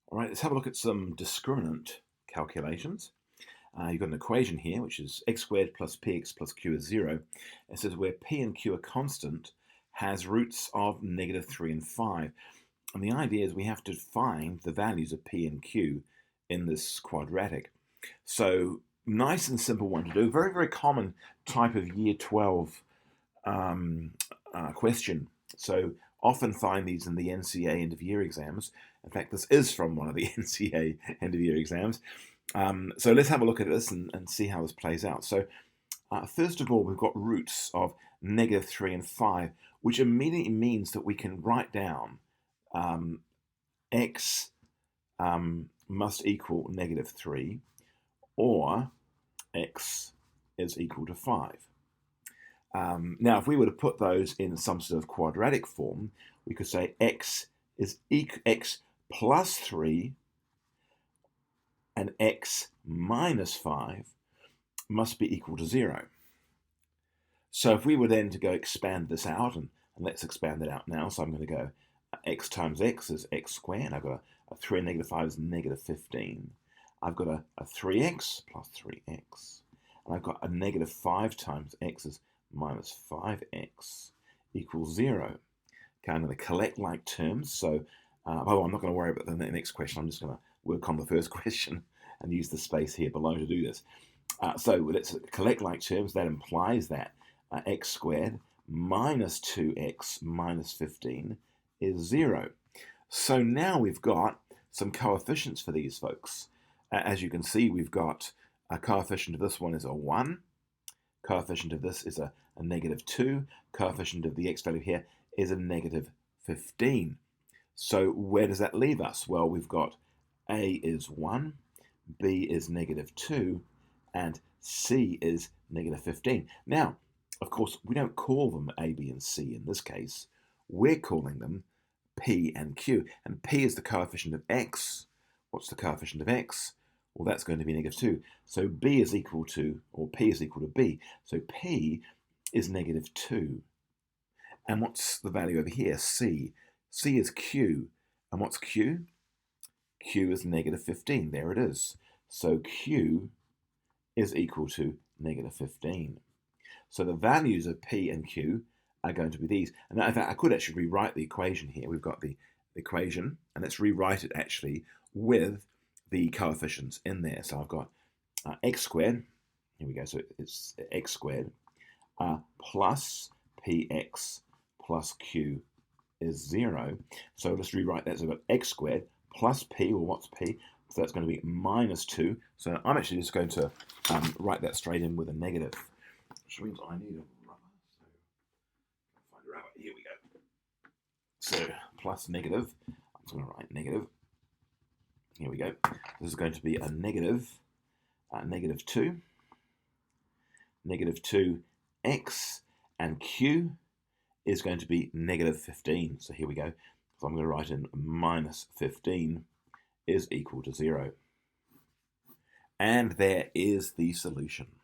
All right, let's have a look at some discriminant calculations. You've got an equation here, which is x squared plus px plus q is 0. It says where p and q are constant, has roots of -3 and 5. And the idea is we have to find the values of p and q in this quadratic. So nice and simple one to do. Very, very common type of year 12 question. So often find these in the NCEA end of year exams. In fact, this is from one of the NCEA end of year exams. So let's have a look at this and see how this plays out. So first of all, we've got roots of -3 and 5, which immediately means that we can write down x must equal -3 or x is equal to 5. Now, if we were to put those in some sort of quadratic form, we could say x plus 3 and x minus 5 must be equal to 0. So if we were then to go expand this out, and let's expand it out now. So I'm going to go x times x is x squared. I've got a 3 and -5 is -15. I've got a 3x plus 3x. And I've got a -5 times x is minus 5x equals 0. Okay, I'm going to collect like terms. So, I'm not going to worry about the next question. I'm just going to work on the first question and use the space here below to do this. So let's collect like terms. That implies that x squared minus 2x minus 15 is 0. So now we've got some coefficients for these folks. As you can see, we've got a coefficient of this one is a 1. Coefficient of this is a -2. Coefficient of the x value here is a -15. So where does that leave us? Well, we've got a is 1, b is -2, and c is -15. Now, of course, we don't call them a, b, and c in this case. We're calling them p and q. And p is the coefficient of x. What's the coefficient of x? Well, that's going to be -2. So b is equal to, or p is equal to b. So p is -2. And what's the value over here? C. C is q. And what's q? Q is -15. There it is. So q is equal to -15. So the values of p and q are going to be these. And in fact, I could actually rewrite the equation here. We've got the equation, and let's rewrite it actually with the coefficients in there. So I've got x squared, here we go, so it's x squared, plus px plus q is 0. So let's rewrite that. So I've got x squared plus p, well, what's p? So that's going to be -2. So I'm actually just going to write that straight in with a negative, which means I need a rubber. So find a rubber. Here we go. So plus negative. I'm just going to write negative. Here we go. This is going to be a -2. -2x, and q is going to be -15. So here we go. So I'm going to write in -15 is equal to 0. And there is the solution.